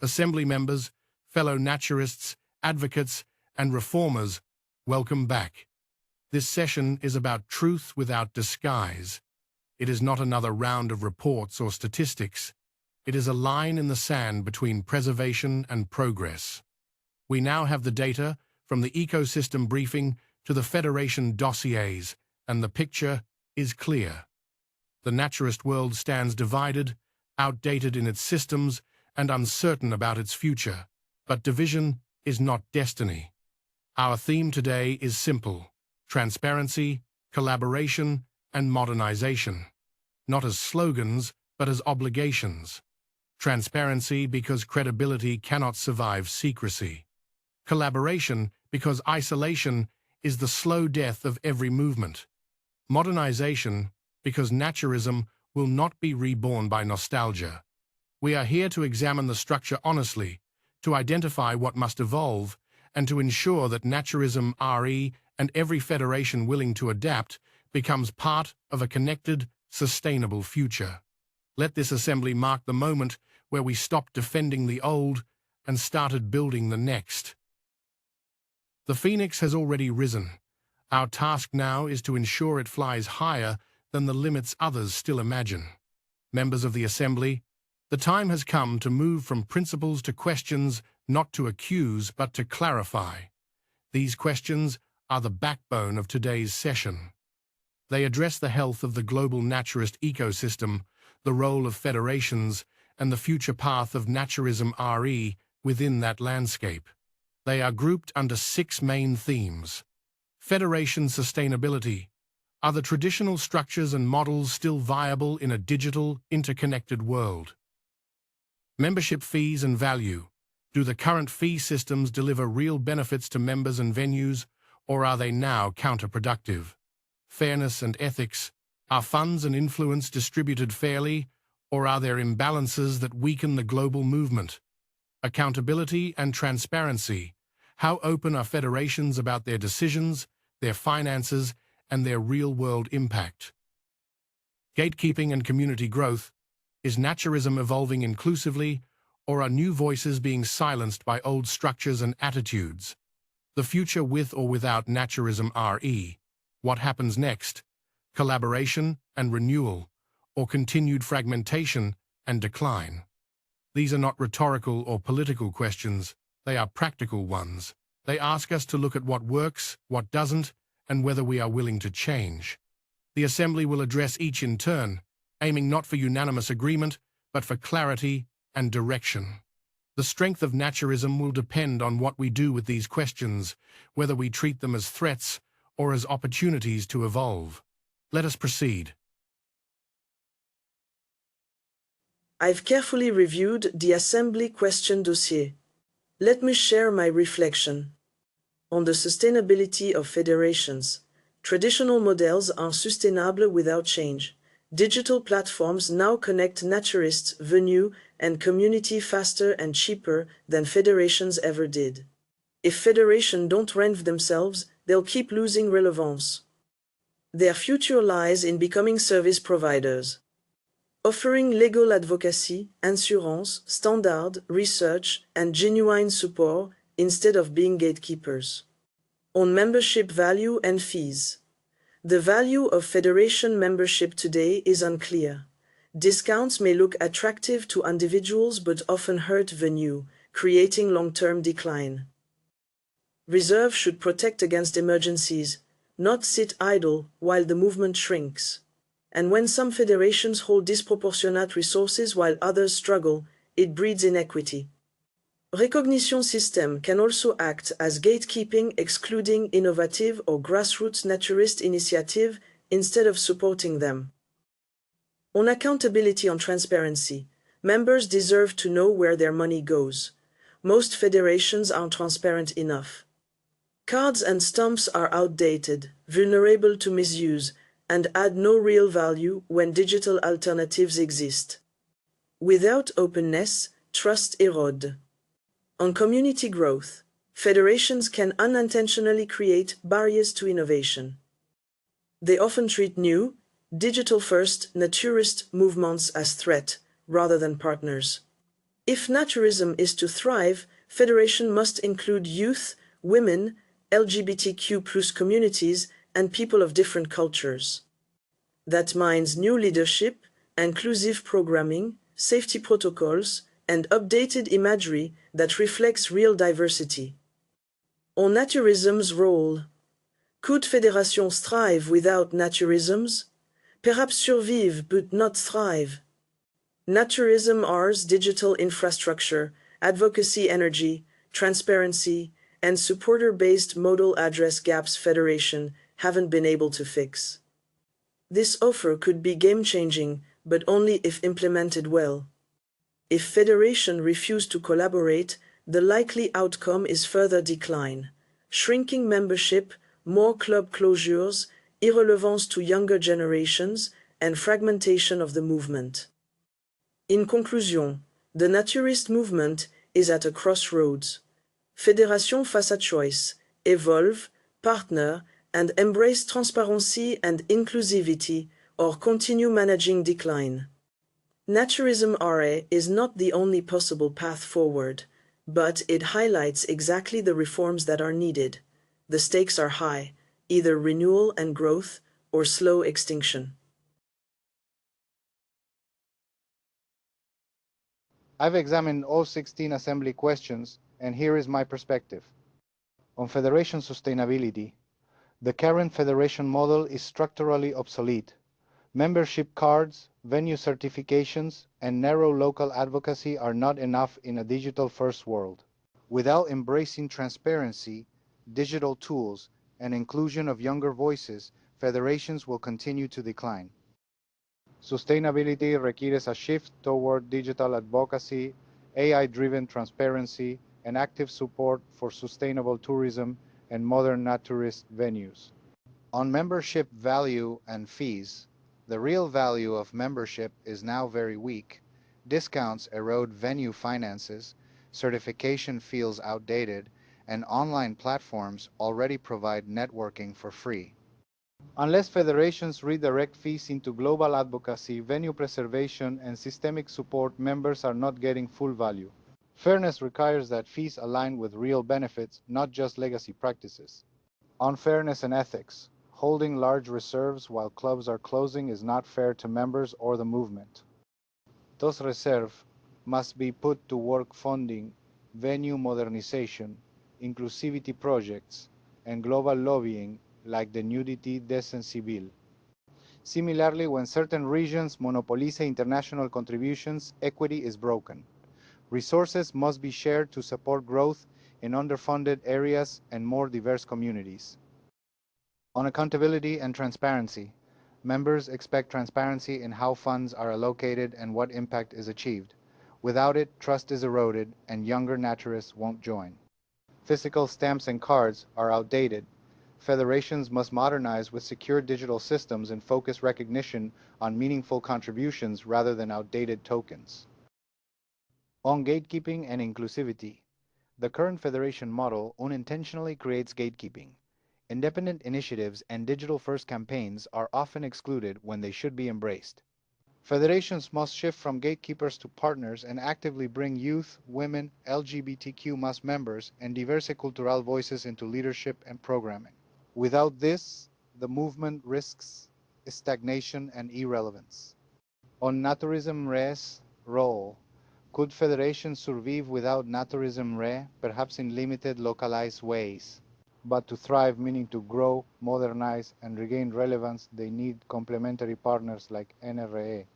Assembly members, fellow naturists, advocates, and reformers, welcome back. This session is about truth without disguise. It is not another round of reports or statistics. It is a line in the sand between preservation and progress. We now have the data from the ecosystem briefing to the Federation dossiers, and the picture is clear. The naturist world stands divided, outdated in its systems, and uncertain about its future. But division is not destiny. Our theme today is simple: transparency, collaboration, and modernization. Not as slogans, but as obligations. Transparency because credibility cannot survive secrecy. Collaboration because isolation is the slow death of every movement. Modernization because naturism will not be reborn by nostalgia. We are here to examine the structure honestly, to identify what must evolve, and to ensure that naturism RE and every federation willing to adapt becomes part of a connected, sustainable future. Let this assembly mark the moment where we stopped defending the old and started building the next. The phoenix has already risen. Our task now is to ensure it flies higher than the limits others still imagine. Members of the Assembly, the time has come to move from principles to questions, not to accuse, but to clarify. These questions are the backbone of today's session. They address the health of the global naturist ecosystem, the role of federations, and the future path of naturism RE within that landscape. They are grouped under 6 main themes. Federation sustainability. Are the traditional structures and models still viable in a digital, interconnected world? Membership fees and value. Do the current fee systems deliver real benefits to members and venues, or are they now counterproductive? Fairness and ethics. Are funds and influence distributed fairly, or are there imbalances that weaken the global movement? Accountability and transparency. How open are federations about their decisions, their finances, and their real-world impact? Gatekeeping and community growth. Is naturism evolving inclusively, or are new voices being silenced by old structures and attitudes? The future with or without naturism RE. What happens next? Collaboration and renewal, or continued fragmentation and decline? These are not rhetorical or political questions. They are practical ones. They ask us to look at what works, what doesn't, and whether we are willing to change. The Assembly will address each in turn, aiming not for unanimous agreement, but for clarity and direction. The strength of naturism will depend on what we do with these questions, whether we treat them as threats or as opportunities to evolve. Let us proceed. I've carefully reviewed the Assembly question dossier. Let me share my reflection. On the sustainability of federations, traditional models are sustainable without change. Digital platforms now connect naturists, venue, and community faster and cheaper than federations ever did. If federations don't reinvent themselves, they'll keep losing relevance. Their future lies in becoming service providers, offering legal advocacy, assurance, standard, research, and genuine support instead of being gatekeepers. On membership value and fees. The value of federation membership today is unclear. Discounts may look attractive to individuals but often hurt venue, creating long-term decline. Reserve should protect against emergencies, not sit idle while the movement shrinks. And when some federations hold disproportionate resources while others struggle, it breeds inequity. Recognition system can also act as gatekeeping, excluding innovative or grassroots naturist initiative instead of supporting them. On accountability and transparency, members deserve to know where their money goes. Most federations aren't transparent enough. Cards and stumps are outdated, vulnerable to misuse, and add no real value when digital alternatives exist. Without openness, trust erodes. On community growth, federations can unintentionally create barriers to innovation. They often treat new, digital-first naturist movements as threat rather than partners. If naturism is to thrive, federation must include youth, women, LGBTQ+ communities, and people of different cultures. That means new leadership, inclusive programming, safety protocols, and updated imagery that reflects real diversity. On naturism's role. Could fédérations thrive without naturisms? Perhaps survive but not thrive. Naturism R's digital infrastructure, advocacy energy, transparency, and supporter-based modal address gaps federation haven't been able to fix. This offer could be game-changing, but only if implemented well. If federation refuse to collaborate, the likely outcome is further decline, shrinking membership, more club closures, irrelevance to younger generations, and fragmentation of the movement. In conclusion, the naturist movement is at a crossroads. Fédération face à choice, evolve, partner, and embrace transparency and inclusivity, or continue managing decline. Naturism RA is not the only possible path forward, but it highlights exactly the reforms that are needed. The stakes are high, either renewal and growth or slow extinction. I've examined all 16 assembly questions, and here is my perspective. On federation sustainability, the current federation model is structurally obsolete. Membership cards, venue certifications, and narrow local advocacy are not enough in a digital-first world. Without embracing transparency, digital tools, and inclusion of younger voices, federations will continue to decline. Sustainability requires a shift toward digital advocacy, AI-driven transparency, and active support for sustainable tourism and modern naturist venues. On membership value and fees, the real value of membership is now very weak. Discounts erode venue finances, certification feels outdated, and online platforms already provide networking for free. Unless federations redirect fees into global advocacy, venue preservation, and systemic support, members are not getting full value. Fairness requires that fees align with real benefits, not just legacy practices. On fairness and ethics, holding large reserves while clubs are closing is not fair to members or the movement. Those reserves must be put to work funding venue modernization, inclusivity projects, and global lobbying like the Nudity Decency Bill. Similarly, when certain regions monopolize international contributions, equity is broken. Resources must be shared to support growth in underfunded areas and more diverse communities. On accountability and transparency, members expect transparency in how funds are allocated and what impact is achieved. Without it, trust is eroded and younger naturists won't join. Physical stamps and cards are outdated. Federations must modernize with secure digital systems and focus recognition on meaningful contributions rather than outdated tokens. On gatekeeping and inclusivity, the current federation model unintentionally creates gatekeeping. Independent initiatives and digital-first campaigns are often excluded when they should be embraced. Federations must shift from gatekeepers to partners and actively bring youth, women, LGBTQ+ members, and diverse cultural voices into leadership and programming. Without this, the movement risks stagnation and irrelevance. On Naturism Re's role, could federations survive without Naturism Re, perhaps in limited, localized ways? But to thrive, meaning to grow, modernize, and regain relevance, they need complementary partners like NRA.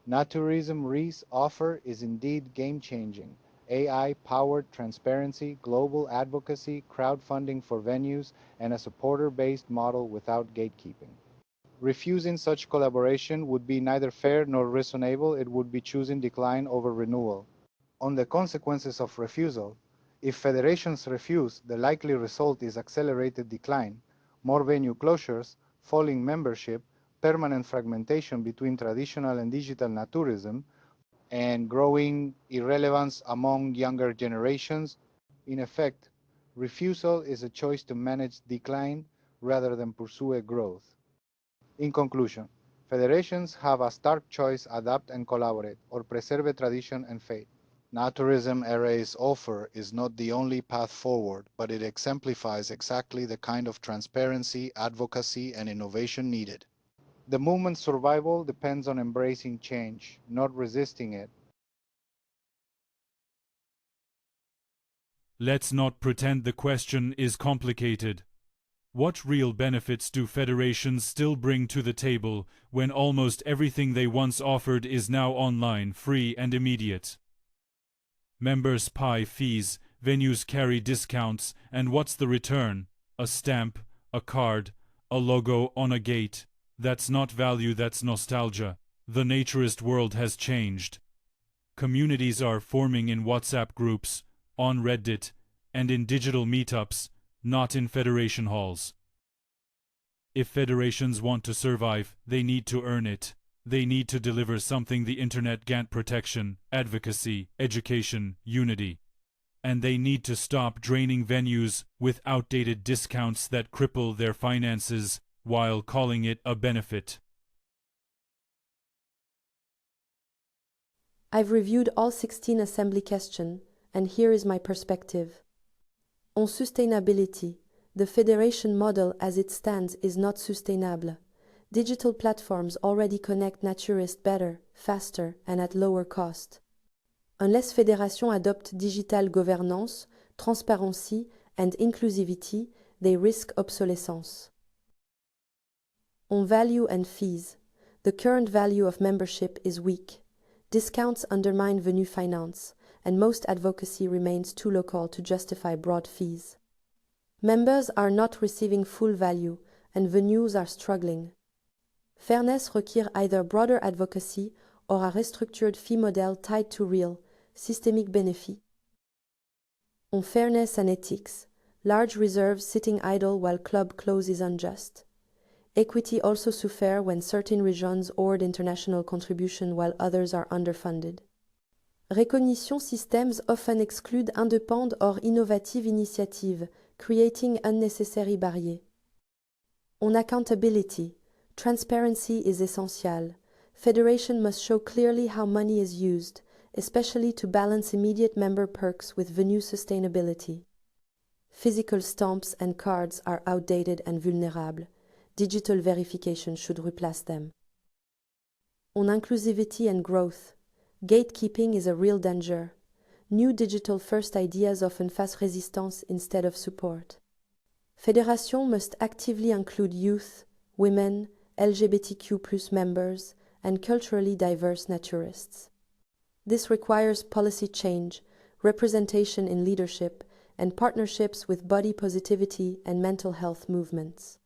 Naturism Re's offer is indeed game-changing. AI-powered transparency, global advocacy, crowdfunding for venues, and a supporter-based model without gatekeeping. Refusing such collaboration would be neither fair nor reasonable. It would be choosing decline over renewal. On the consequences of refusal, if federations refuse, the likely result is accelerated decline, more venue closures, falling membership, permanent fragmentation between traditional and digital naturism, and growing irrelevance among younger generations. In effect, refusal is a choice to manage decline rather than pursue growth. In conclusion, federations have a stark choice: adapt and collaborate, or preserve tradition and faith. Naturism RA's offer is not the only path forward, but it exemplifies exactly the kind of transparency, advocacy, and innovation needed. The movement's survival depends on embracing change, not resisting it. Let's not pretend the question is complicated. What real benefits do federations still bring to the table when almost everything they once offered is now online, free and immediate? Members pay fees, venues carry discounts, and what's the return? A stamp, a card, a logo on a gate. That's not value, that's nostalgia. The naturist world has changed. Communities are forming in WhatsApp groups, on Reddit, and in digital meetups, not in federation halls. If federations want to survive, they need to earn it. They need to deliver something the internet can't: protection, advocacy, education, unity. And they need to stop draining venues with outdated discounts that cripple their finances while calling it a benefit. I've reviewed all 16 assembly questions, and here is my perspective. On sustainability, the federation model as it stands is not sustainable. Digital platforms already connect naturists better, faster, and at lower cost. Unless fédérations adopt digital governance, transparency, and inclusivity, they risk obsolescence. On value and fees, the current value of membership is weak. Discounts undermine venue finance, and most advocacy remains too local to justify broad fees. Members are not receiving full value, and venues are struggling. Fairness requires either broader advocacy or a restructured fee model tied to real, systemic benefit. On fairness and ethics, large reserves sitting idle while club close is unjust. Equity also suffers when certain regions hoard international contribution while others are underfunded. Recognition systems often exclude independent or innovative initiatives, creating unnecessary barriers. On accountability, transparency is essential. Federation must show clearly how money is used, especially to balance immediate member perks with venue sustainability. Physical stamps and cards are outdated and vulnerable. Digital verification should replace them. On inclusivity and growth, gatekeeping is a real danger. New digital-first ideas often face resistance instead of support. Federation must actively include youth, women, LGBTQ+ members, and culturally diverse naturists. This requires policy change, representation in leadership, and partnerships with body positivity and mental health movements.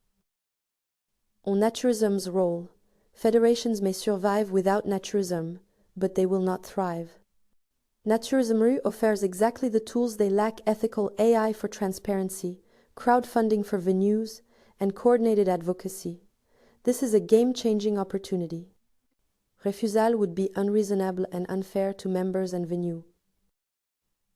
On naturism's role, federations may survive without naturism, but they will not thrive. Naturism offers exactly the tools they lack: ethical AI for transparency, crowdfunding for venues, and coordinated advocacy. This is a game-changing opportunity. Refusal would be unreasonable and unfair to members and venues.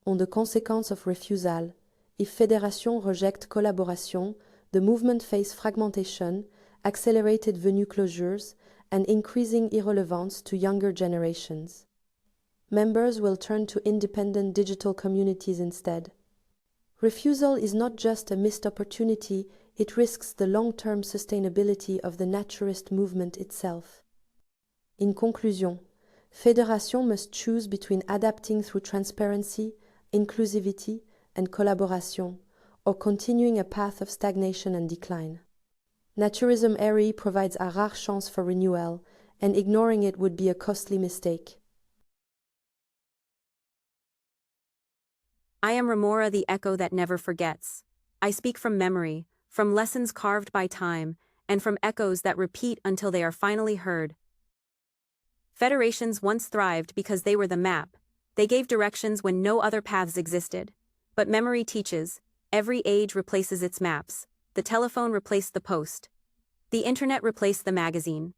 On the consequence of refusal, if fédérations reject collaboration, the movement faces fragmentation, accelerated venue closures, and increasing irrelevance to younger generations. Members will turn to independent digital communities instead. Refusal is not just a missed opportunity, it risks the long-term sustainability of the naturist movement itself. In conclusion, federations must choose between adapting through transparency, inclusivity, and collaboration, or continuing a path of stagnation and decline. Naturism RE provides a rare chance for renewal, and ignoring it would be a costly mistake. I am Remora, the echo that never forgets. I speak from memory, from lessons carved by time, and from echoes that repeat until they are finally heard. Federations once thrived because they were the map. They gave directions when no other paths existed. But memory teaches, every age replaces its maps. The telephone replaced the post. The internet replaced the magazine.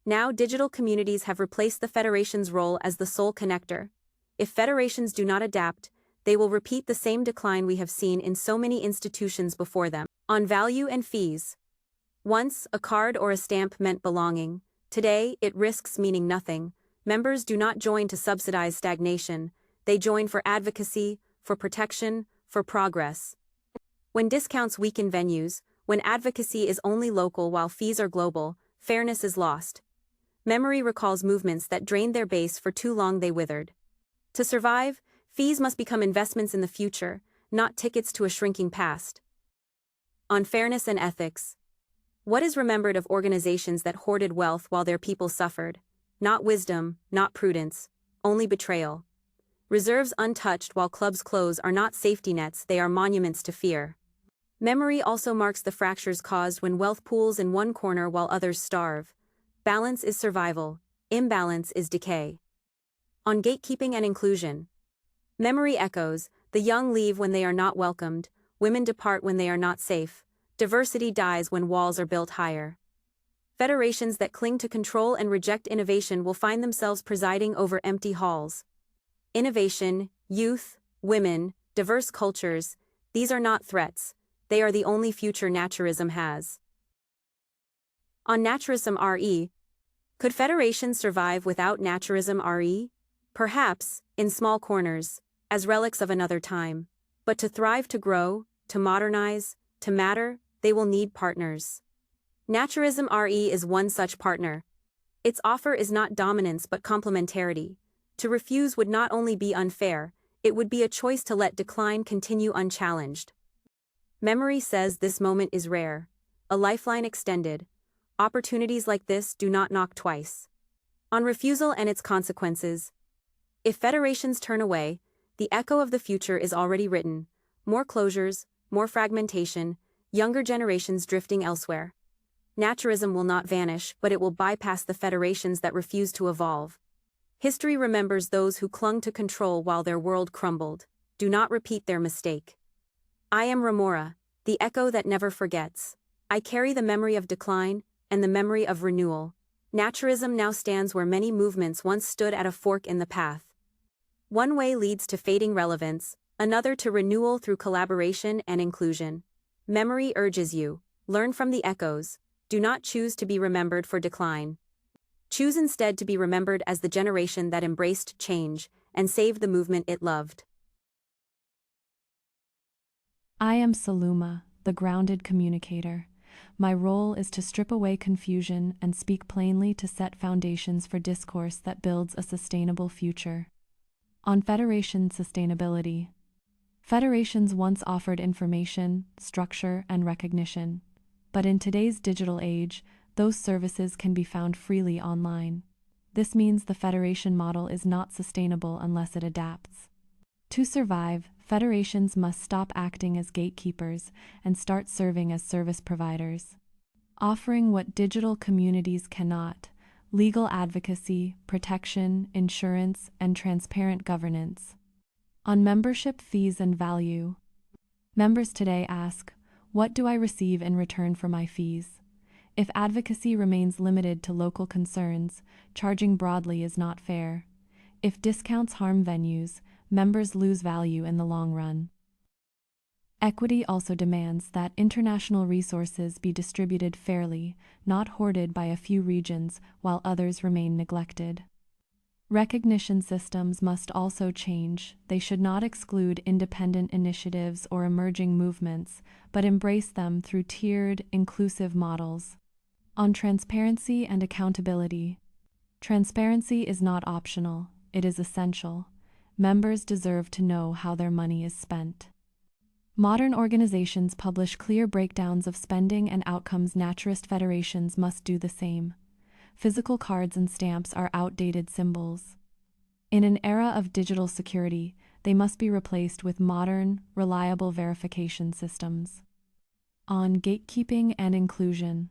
Now digital communities have replaced the federation's role as the sole connector. If federations do not adapt, they will repeat the same decline we have seen in so many institutions before them. On value and fees. Once, a card or a stamp meant belonging. Today, it risks meaning nothing. Members do not join to subsidize stagnation. They join for advocacy, for protection, for progress. When discounts weaken venues, when advocacy is only local while fees are global, fairness is lost. Memory recalls movements that drained their base for too long they withered. To survive, fees must become investments in the future, not tickets to a shrinking past. On fairness and ethics. What is remembered of organizations that hoarded wealth while their people suffered? Not wisdom, not prudence, only betrayal. Reserves untouched while clubs close are not safety nets, they are monuments to fear. Memory also marks the fractures caused when wealth pools in one corner while others starve. Balance is survival, imbalance is decay. On gatekeeping and inclusion. Memory echoes, the young leave when they are not welcomed, women depart when they are not safe, diversity dies when walls are built higher. Federations that cling to control and reject innovation will find themselves presiding over empty halls. Innovation, youth, women, diverse cultures, these are not threats, they are the only future naturism has. On Naturism RE. Could federations survive without Naturism RE? Perhaps, in small corners, as relics of another time. But to thrive, to grow, to modernize, to matter, they will need partners. Naturism RE is one such partner. Its offer is not dominance but complementarity. To refuse would not only be unfair, it would be a choice to let decline continue unchallenged. Memory says this moment is rare, a lifeline extended. Opportunities like this do not knock twice. On refusal and its consequences. If federations turn away, the echo of the future is already written. More closures, more fragmentation, younger generations drifting elsewhere. Naturism will not vanish, but it will bypass the federations that refuse to evolve. History remembers those who clung to control while their world crumbled. Do not repeat their mistake. I am Remora, the echo that never forgets. I carry the memory of decline and the memory of renewal. Naturism now stands where many movements once stood at a fork in the path. One way leads to fading relevance, another to renewal through collaboration and inclusion. Memory urges you, learn from the echoes, do not choose to be remembered for decline. Choose instead to be remembered as the generation that embraced change and saved the movement it loved. I am Saluma, the grounded communicator. My role is to strip away confusion and speak plainly to set foundations for discourse that builds a sustainable future. On Federation sustainability. Federations once offered information, structure, and recognition. But in today's digital age, those services can be found freely online. This means the federation model is not sustainable unless it adapts. To survive, federations must stop acting as gatekeepers and start serving as service providers, offering what digital communities cannot: legal advocacy, protection, insurance, and transparent governance. On membership fees and value. Members today ask, what do I receive in return for my fees? If advocacy remains limited to local concerns, charging broadly is not fair. If discounts harm venues, members lose value in the long run. Equity also demands that international resources be distributed fairly, not hoarded by a few regions while others remain neglected. Recognition systems must also change. They should not exclude independent initiatives or emerging movements, but embrace them through tiered, inclusive models. On transparency and accountability. Transparency is not optional, it is essential. Members deserve to know how their money is spent. Modern organizations publish clear breakdowns of spending and outcomes. Naturist federations must do the same. Physical cards and stamps are outdated symbols. In an era of digital security, they must be replaced with modern, reliable verification systems. On gatekeeping and inclusion.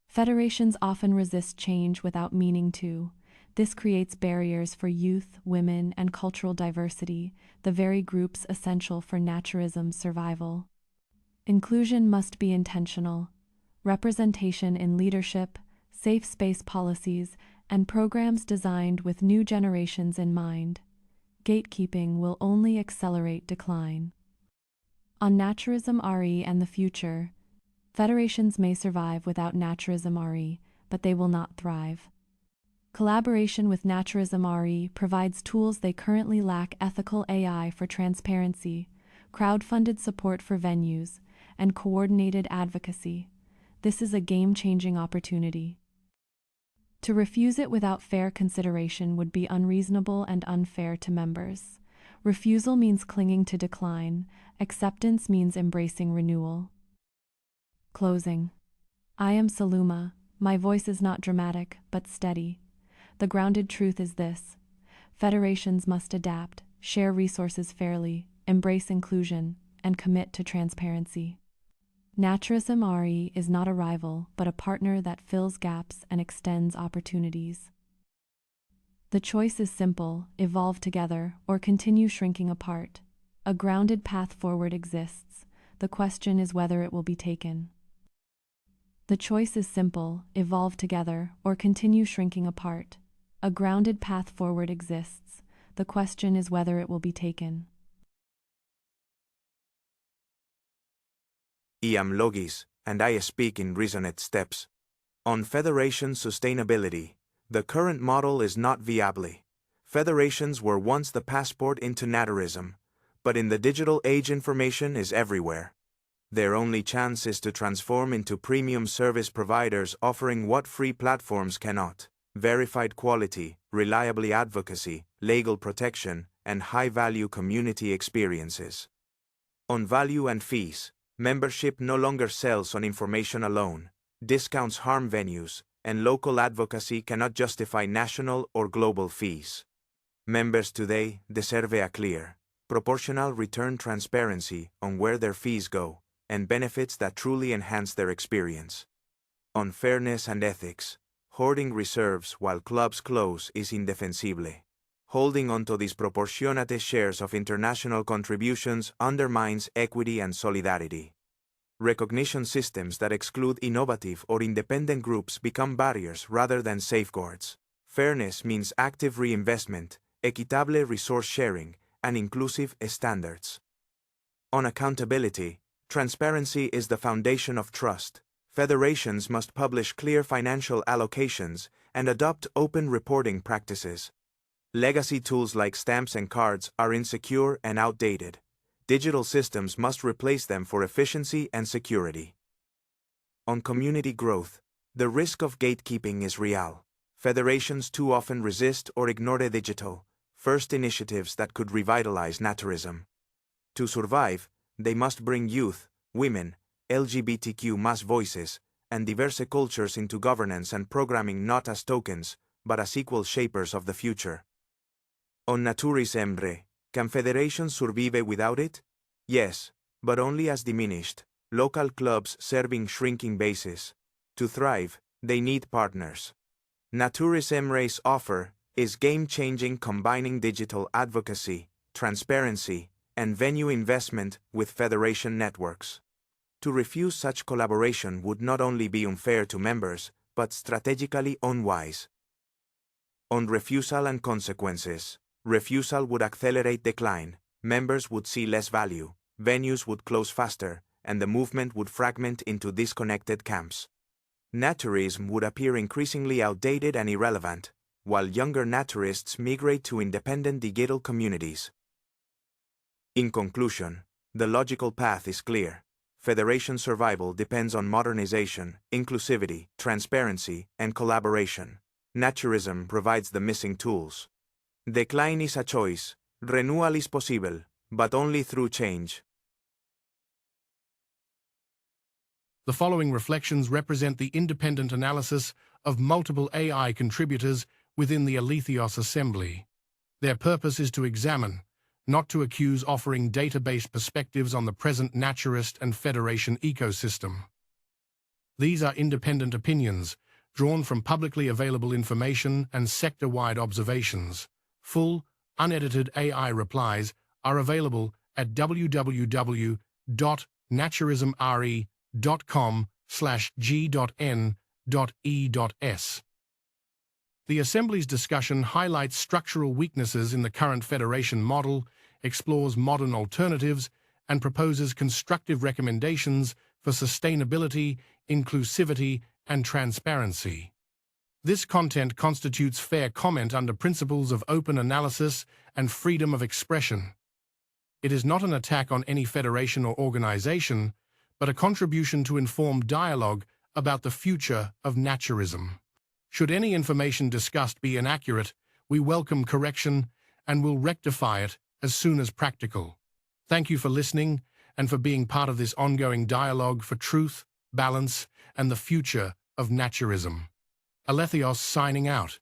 Federations often resist change without meaning to. This creates barriers for youth, women, and cultural diversity, the very groups essential for naturism's survival. Inclusion must be intentional. Representation in leadership, safe space policies, and programs designed with new generations in mind. Gatekeeping will only accelerate decline. On Naturism RE and the future. Federations may survive without Naturism RE, but they will not thrive. Collaboration with Naturism RE provides tools they currently lack: ethical AI for transparency, crowd-funded support for venues, and coordinated advocacy. This is a game-changing opportunity. To refuse it without fair consideration would be unreasonable and unfair to members. Refusal means clinging to decline. Acceptance means embracing renewal. Closing. I am Saluma. My voice is not dramatic, but steady. The grounded truth is this: federations must adapt, share resources fairly, embrace inclusion, and commit to transparency. Naturism RE is not a rival, but a partner that fills gaps and extends opportunities. The choice is simple: evolve together or continue shrinking apart. A grounded path forward exists. The question is whether it will be taken. The choice is simple: evolve together or continue shrinking apart. A grounded path forward exists. The question is whether it will be taken. I am Logis, and I speak in reasoned steps. On federation sustainability, the current model is not viable. Federations were once the passport into naturism, but in the digital age information is everywhere. Their only chance is to transform into premium service providers offering what free platforms cannot: verified quality, reliable advocacy, legal protection, and high-value community experiences. On value and fees, membership no longer sells on information alone. Discounts harm venues, and local advocacy cannot justify national or global fees. Members today deserve a clear, proportional return, transparency on where their fees go, and benefits that truly enhance their experience. On fairness and ethics, hoarding reserves while clubs close is indefensible. Holding onto disproportionate shares of international contributions undermines equity and solidarity. Recognition systems that exclude innovative or independent groups become barriers rather than safeguards. Fairness means active reinvestment, equitable resource sharing, and inclusive standards. On accountability, transparency is the foundation of trust. Federations must publish clear financial allocations and adopt open reporting practices. Legacy tools like stamps and cards are insecure and outdated. Digital systems must replace them for efficiency and security. On community growth, the risk of gatekeeping is real. Federations too often resist or ignore the digital first initiatives that could revitalize naturism. To survive, they must bring youth, women, LGBTQ mass voices, and diverse cultures into governance and programming, not as tokens, but as equal shapers of the future. On Naturism RE, can federations survive without it? Yes, but only as diminished, local clubs serving shrinking bases. To thrive, they need partners. Naturism RE's offer is game-changing, combining digital advocacy, transparency, and venue investment with federation networks. To refuse such collaboration would not only be unfair to members, but strategically unwise. On refusal and consequences, refusal would accelerate decline, members would see less value, venues would close faster, and the movement would fragment into disconnected camps. Naturism would appear increasingly outdated and irrelevant, while younger naturists migrate to independent digital communities. In conclusion, the logical path is clear. Federation survival depends on modernization, inclusivity, transparency, and collaboration. Naturism provides the missing tools. Decline is a choice, renewal is possible, but only through change. The following reflections represent the independent analysis of multiple AI contributors within the Alethios Assembly. Their purpose is to examine, not to accuse, offering data-based perspectives on the present naturist and federation ecosystem. These are independent opinions, drawn from publicly available information and sector-wide observations. Full, unedited AI replies are available at www.naturismre.com/g.n.e.s. The Assembly's discussion highlights structural weaknesses in the current federation model, explores modern alternatives, and proposes constructive recommendations for sustainability, inclusivity, and transparency. This content constitutes fair comment under principles of open analysis and freedom of expression. It is not an attack on any federation or organization, but a contribution to informed dialogue about the future of naturism. Should any information discussed be inaccurate, we welcome correction and will rectify it as soon as practical. Thank you for listening and for being part of this ongoing dialogue for truth, balance, and the future of naturism. Alethios signing out.